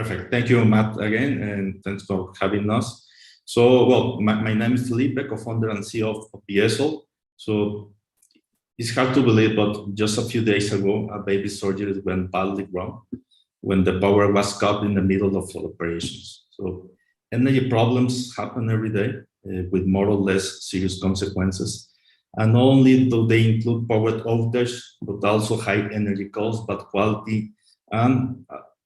Perfect. Thank you, Matt, again, and thanks for having us. So, well, my name is Felipe, co-founder and CEO of BioEsol. So, it's hard to believe, but just a few days ago, a baby surgery went badly wrong when the power was cut in the middle of operations. So, energy problems happen every day with more or less serious consequences. And not only do they include power outage, but also high energy costs, bad quality, and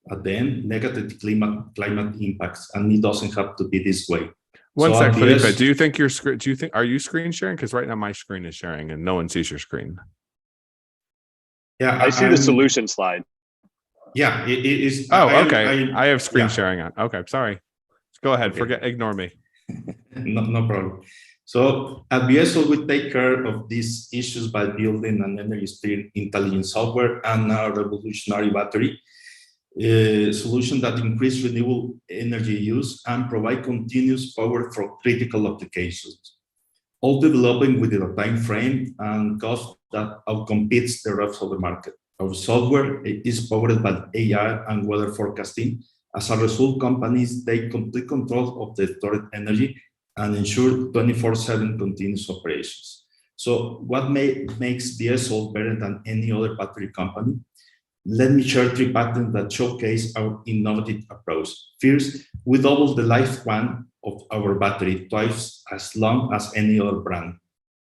at the end, negative climate impacts. And it doesn't have to be this way. One sec, Felipe. Do you think are you screen sharing? Because right now my screen is sharing and no one sees your screen. Yeah, I see the solution slide. Yeah, it is. Oh, okay. I have screen sharing on. Okay, sorry. Go ahead. Okay. Ignore me. No problem. So at BioEsol, we take care of these issues by building an energy intelligent software and a revolutionary battery solution that increase renewable energy use and provide continuous power for critical applications, all developing within a time frame and cost that outcompetes the rest of the market. Our software is powered by AI and weather forecasting. As a result, companies take complete control of the stored energy and ensure 24/7 continuous operations. So what makes BioEsol better than any other battery company? Let me share 3 patents that showcase our innovative approach. First, we double the lifespan of our battery, twice as long as any other brand.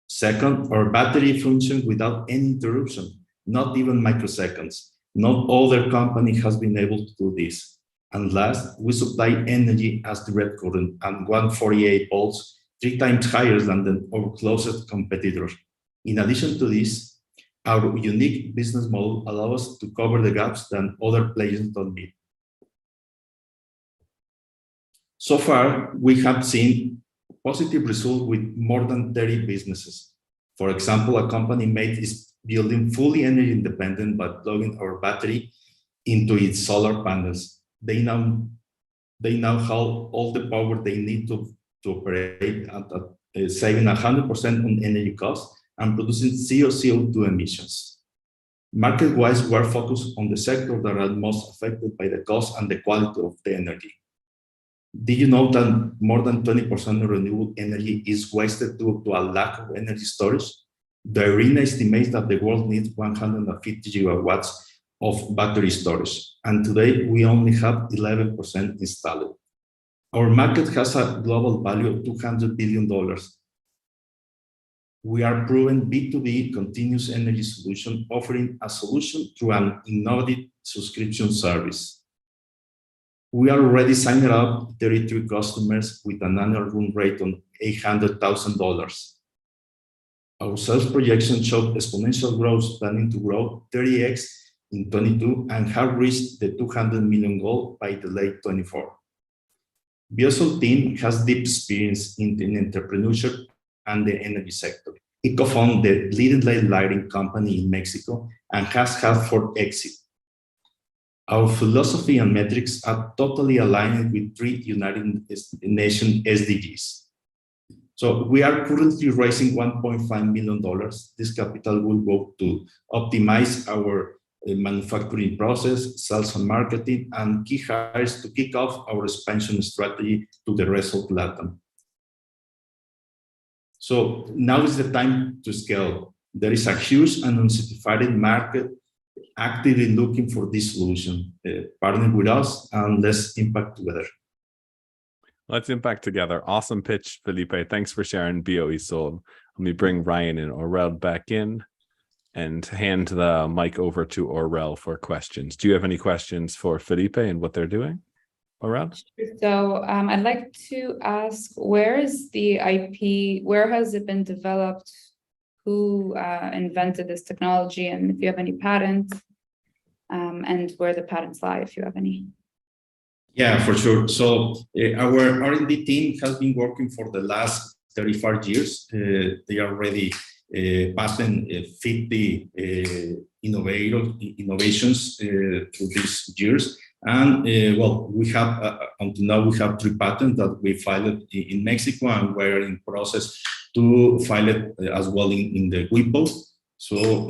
Second, our battery functions without any interruption, not even microseconds. No other company has been able to do this. And last, we supply energy as direct current at 148 volts, 3 times higher than our closest competitors. In addition to this, our unique business model allows us to cover the gaps that other players don't meet. So far, we have seen positive results with more than 30 businesses. For example, a company made is building fully energy independent by plugging our battery into its solar panels. They now have all the power they need to operate at saving 100% on energy costs and producing zero CO2 emissions. Market-wise, we are focused on the sector that are most affected by the cost and the quality of the energy. Did you know that more than 20% of renewable energy is wasted due to a lack of energy storage? The IRENA estimates that the world needs 150 gigawatts of battery storage, and today we only have 11% installed. Our market has a global value of $200 billion. We are proven B2B continuous energy solution, offering a solution through an innovative subscription service. We are already signing up 33 customers with an annual run rate on $800,000. Our sales projections show exponential growth, planning to grow 30x in 22 and have reached the 200 million goal by the late 24. BioEsol team has deep experience in entrepreneurship and the energy sector. It co-founded the leading lighting company in Mexico and has had 4 exits. Our philosophy and metrics are totally aligned with 3 United Nations SDGs. So we are currently raising $1.5 million. This capital will go to optimize our manufacturing process, sales and marketing, and key hires to kick off our expansion strategy to the rest of Latam. So now is the time to scale. There is a huge and unsatisfied market actively looking for this solution. Partner with us and let's impact together. Let's impact together. Awesome pitch, Felipe. Thanks for sharing BioEsol. Let me bring Ryan and Orelle back in and hand the mic over to Orelle for questions. Do you have any questions for Felipe and what they're doing? Orelle? So I'd like to ask, where is the IP? Where has it been developed? Who invented this technology? And if you have any patents, and where the patents lie, if you have any. Yeah, for sure. So our R&D team has been working for the last 35 years. They already patent 50 innovations through these years. And well, we have, until now, we have 3 patents that we filed in Mexico, and we're in process to file it as well in the WIPO. So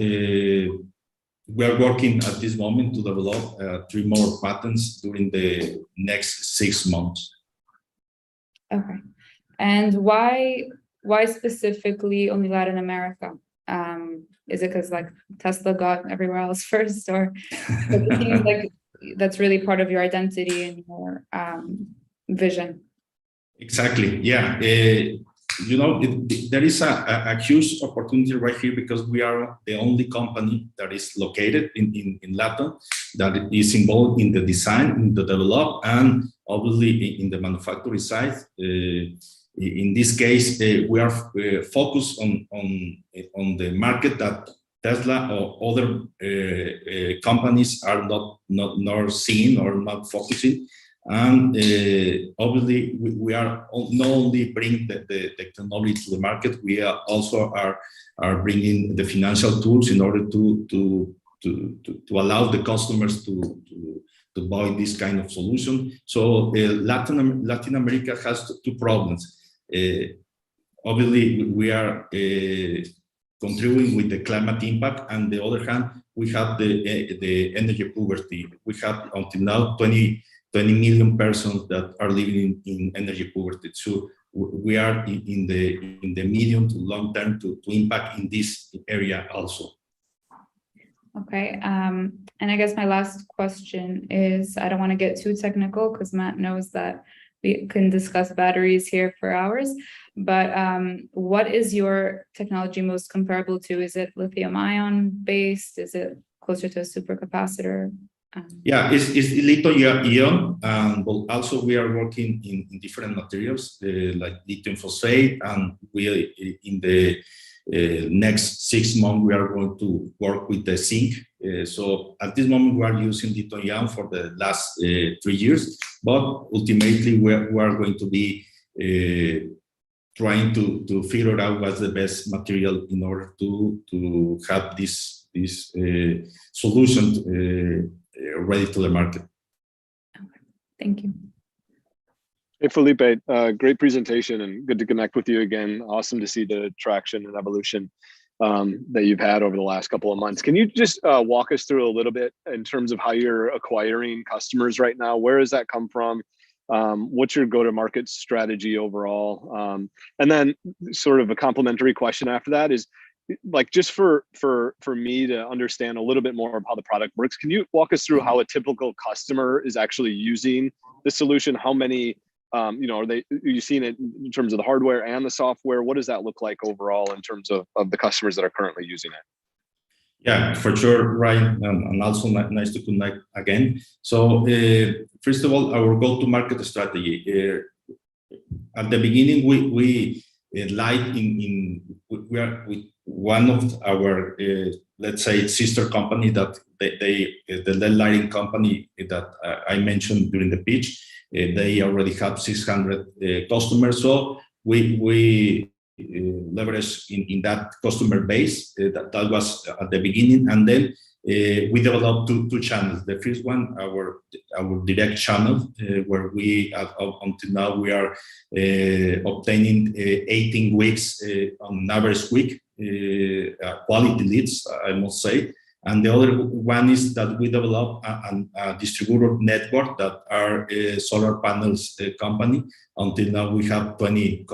we are working at this moment to develop 3 more patents during the next 6 months. Okay. And why specifically only Latin America? Is it because like Tesla got everywhere else first, or it seems like that's really part of your identity and your vision? Exactly. Yeah. You know, there is a huge opportunity right here because we are the only company that is located in Latam that is involved in the design, in the develop, and obviously in the manufacturing side. In this case, we are focused on the market that Tesla or other companies are not seeing or not focusing. And obviously, we are not only bringing the technology to the market, we are also are bringing the financial tools in order to allow the customers to buy this kind of solution. So Latin America has 2 problems. Obviously, we are contributing with the climate impact, and the other hand, we have the energy poverty. We have until now 20 million persons that are living in energy poverty. So we are in the medium to long term to impact in this area also. Okay, and I guess my last question is, I don't want to get too technical because Matt knows that we can discuss batteries here for hours, but what is your technology most comparable to? Is it lithium-ion based? Is it closer to a supercapacitor? Yeah, it's lithium-ion, but also we are working in different materials like lithium phosphate, and we in the next 6 months we are going to work with the zinc. So at this moment we are using lithium-ion for the last 3 years, but ultimately we are going to be trying to figure out what's the best material in order to have this solution ready to the market. Okay. Thank you. Hey, Felipe, great presentation and good to connect with you again. Awesome to see the traction and evolution that you've had over the last couple of months. Can you just walk us through a little bit in terms of how you're acquiring customers right now? Where does that come from? What's your go-to-market strategy overall? And then sort of a complementary question after that is, like, just for me to understand a little bit more of how the product works, can you walk us through how a typical customer is actually using the solution? How many, are you seeing it in terms of the hardware and the software? What does that look like overall in terms of the customers that are currently using it? Yeah, for sure, Ryan, and also nice to connect again. So first of all, our go-to-market strategy. At the beginning, we are with one of our let's say sister company that the lighting company that I mentioned during the pitch. They already have 600 customers, so we leverage in that customer base. That was at the beginning, and then we developed two channels. The first one, our direct channel, where we until now we are obtaining 18 weeks on average week quality leads, I must say. And the other one is that we develop a distributor network that are a solar panels company. Until now, we have 20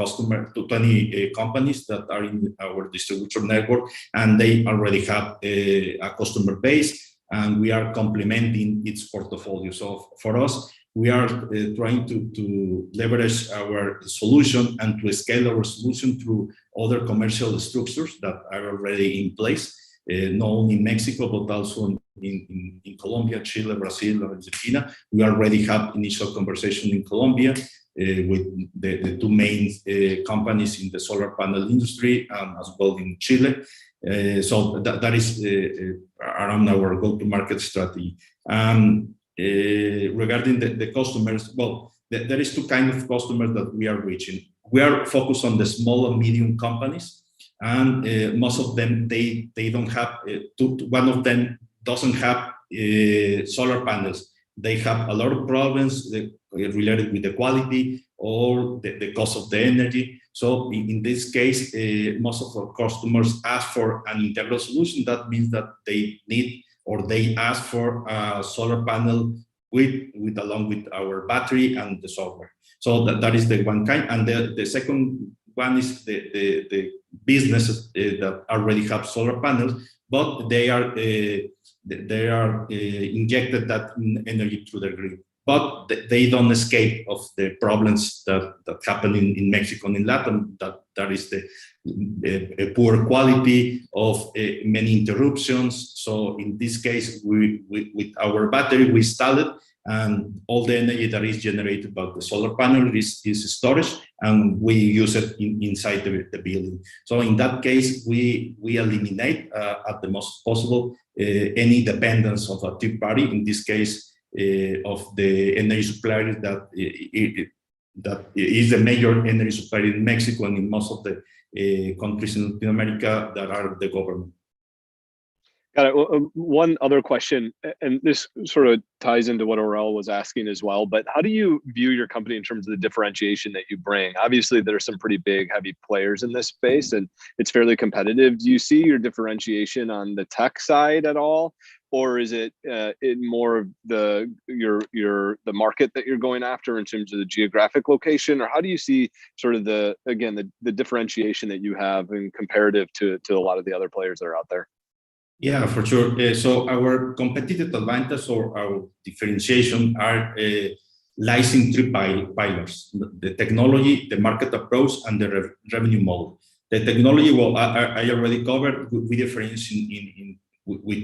companies that are in our distributor network, and they already have a customer base, and we are complementing its portfolio. So for us, we are trying to leverage our solution and to scale our solution through other commercial structures that are already in place. Not only in Mexico, but also in Colombia, Chile, Brazil, Argentina. We already have initial conversation in Colombia with the 2 main companies in the solar panel industry, as well in Chile. So that is around our go-to-market strategy. Regarding the customers, well, there is 2 kinds of customers that we are reaching. We are focused on the small and medium companies. And most of them, they don't have, one of them doesn't have solar panels. They have a lot of problems related with the quality or the cost of the energy. So in this case, most of our customers ask for an integral solution. That means that they need or they ask for a solar panel along with our battery and the software. So that is the one kind. And the second one is the businesses that already have solar panels, but they are injected that energy through the grid. But they don't escape of the problems that happen in Mexico and in Latam. That is the poor quality of many interruptions. So in this case, we with our battery, we install it, and all the energy that is generated by the solar panel is storage, and we use it inside the building. So in that case, we eliminate at the most possible any dependence of a third party, in this case, of the energy supplier that is the major energy supplier in Mexico and in most of the countries in Latin America that are the government. Got it. One other question, and this sort of ties into what Orelle was asking as well, but how do you view your company in terms of the differentiation that you bring? Obviously, there are some pretty big, heavy players in this space, and it's fairly competitive. Do you see your differentiation on the tech side at all? Or is it more of the market that you're going after in terms of the geographic location? Or how do you see sort of the differentiation that you have in comparative to a lot of the other players that are out there? Yeah, for sure. So our competitive advantage or our differentiation are lies in three pillars: the technology, the market approach, and the revenue model. The technology, well, I already covered. We differentiate with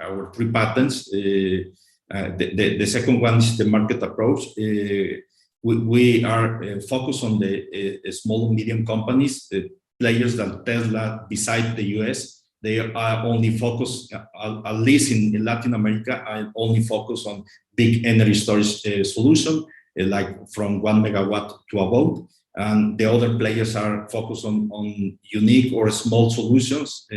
our three patents. The second one is the market approach. We are focused on the small and medium companies, players like Tesla beside the US. They are only focused, at least in Latin America, are only focused on big energy storage solution, like from 1 megawatt to above. And the other players are focused on unique or small solutions,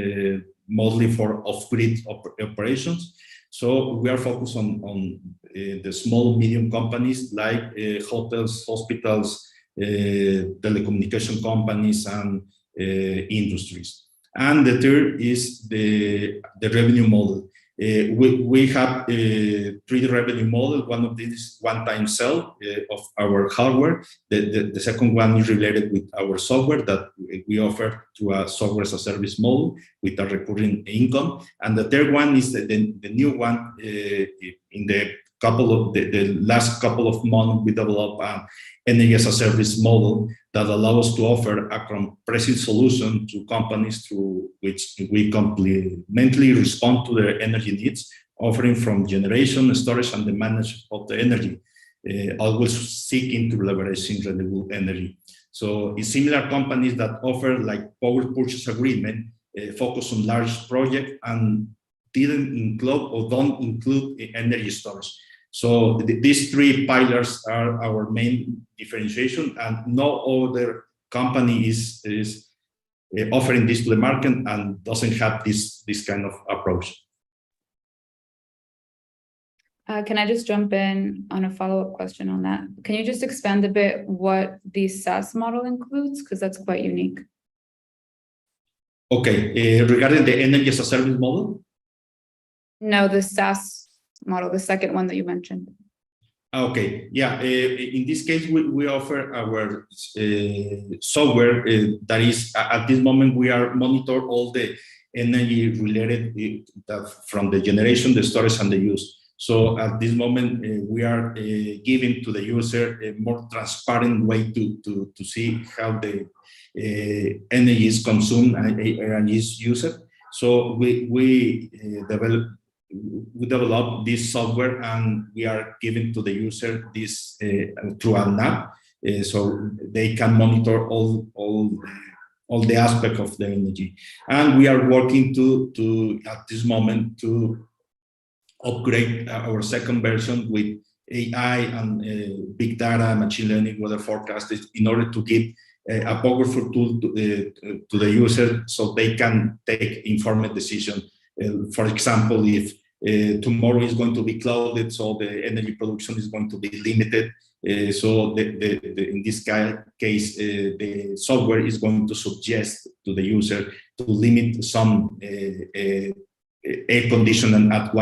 mostly for off-grid operations. So we are focused on the small, medium companies like hotels, hospitals, telecommunication companies, and industries. And the third is the revenue model. We have a 3D revenue model. One of these is one-time sale of our hardware. The second one is related with our software that we offer through a software as a service model with a recurring income. And the third one is the new one. In the last couple of months, we developed an energy as a service model that allows us to offer a comprehensive solution to companies through which we complementally respond to their energy needs, offering from generation, storage, and the management of the energy, always seeking to leveraging renewable energy. So it's similar companies that offer like power purchase agreement, focus on large projects, and didn't include or don't include energy storage. So these three pillars are our main differentiation, and no other company is offering this to the market and doesn't have this kind of approach. Can I just jump in on a follow-up question on that? Can you just expand a bit what the SaaS model includes? Because that's quite unique. Okay, regarding the energy as a service model? No, the SaaS model, the second one that you mentioned. Okay, yeah. In this case, we offer our software that is, at this moment, we are monitor all the energy related from the generation, the storage, and the use. So at this moment, we are giving to the user a more transparent way to see how the energy is consumed and is used. So we develop this software, and we are giving to the user this through an app, so they can monitor all the aspects of the energy. And we are working to at this moment to upgrade our second version with AI and big data, machine learning, weather forecasting, in order to give a powerful tool to the user so they can take informed decision. For example, if tomorrow is going to be clouded, so the energy production is going to be limited. So in this case, the software is going to suggest to the user to limit some air conditioning at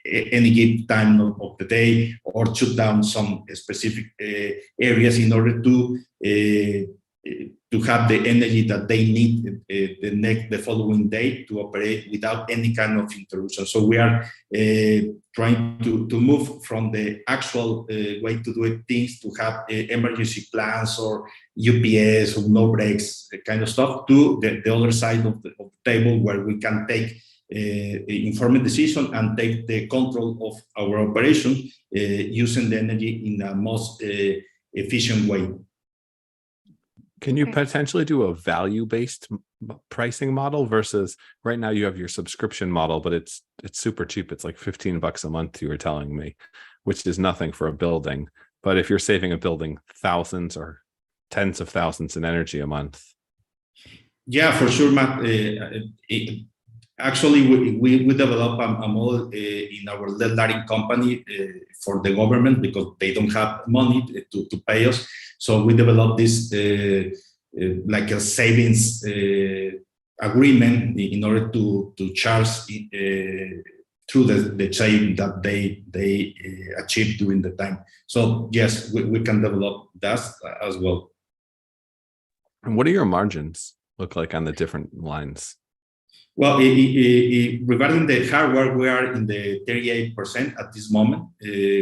any given time of the day, or shut down some specific areas in order to have the energy that they need the following day to operate without any kind of interruption. So we are trying to move from the actual way to do it, things to have emergency plans or UPS or no breaks kind of stuff, to the other side of the table, where we can take informed decision and take the control of our operation using the energy in the most efficient way. Can you potentially do a value-based pricing model versus right now you have your subscription model, but it's super cheap. It's like $15 a month, you were telling me, which is nothing for a building. But if you're saving a building thousands or tens of thousands in energy a month. Yeah, for sure, Matt. Actually, we develop a model in our lead company for the government, because they don't have money to pay us. So we developed this like a savings agreement in order to charge through the saving that they achieve during the time. So yes, we can develop that as well. And what do your margins look like on the different lines? Well, regarding the hardware, we are in the 38% at this moment,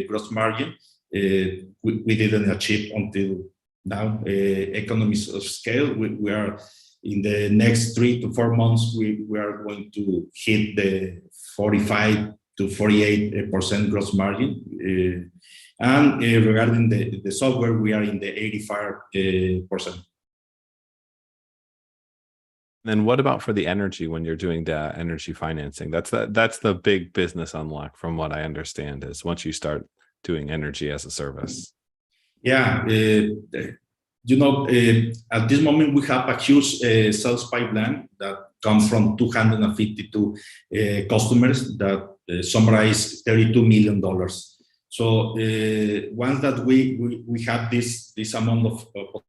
gross margin. We didn't achieve until now economies of scale. We are in the next 3 to 4 months, we are going to hit the 45 to 48% gross margin. And regarding the software, we are in the 85%. Then what about for the energy when you're doing the energy financing? That's the big business unlock, from what I understand, is once you start doing energy as a service. Yeah, you know, at this moment we have a huge sales pipeline that comes from 252 customers that summarize $32 million. So once that we have this amount of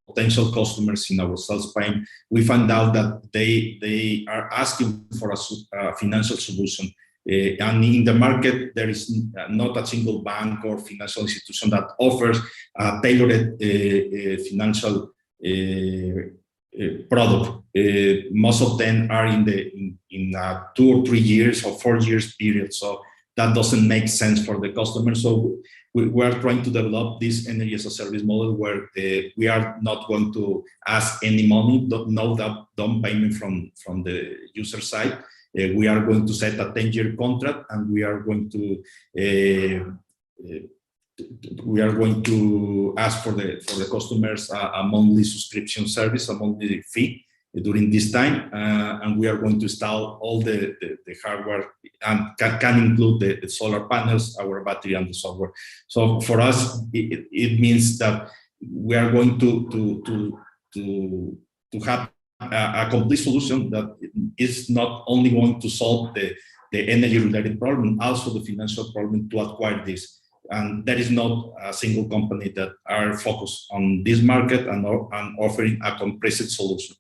potential customers in our sales pipeline, we find out that they are asking for a financial solution. And in the market, there is not a single bank or financial institution that offers a tailored financial product. Most of them are in a 2 or 3 years or 4 years period. So that doesn't make sense for the customer. So we are trying to develop this energy as a service model where we are not going to ask any money, no down payment from the user side. We are going to set a 10-year contract, and we are going to ask for the customers a monthly subscription service, a monthly fee during this time, and we are going to install all the hardware, and can include the solar panels, our battery, and the software. So for us, it means that we are going to have a complete solution that is not only going to solve the energy-related problem, also the financial problem to acquire this. And there is not a single company that are focused on this market and offering a comprehensive solution.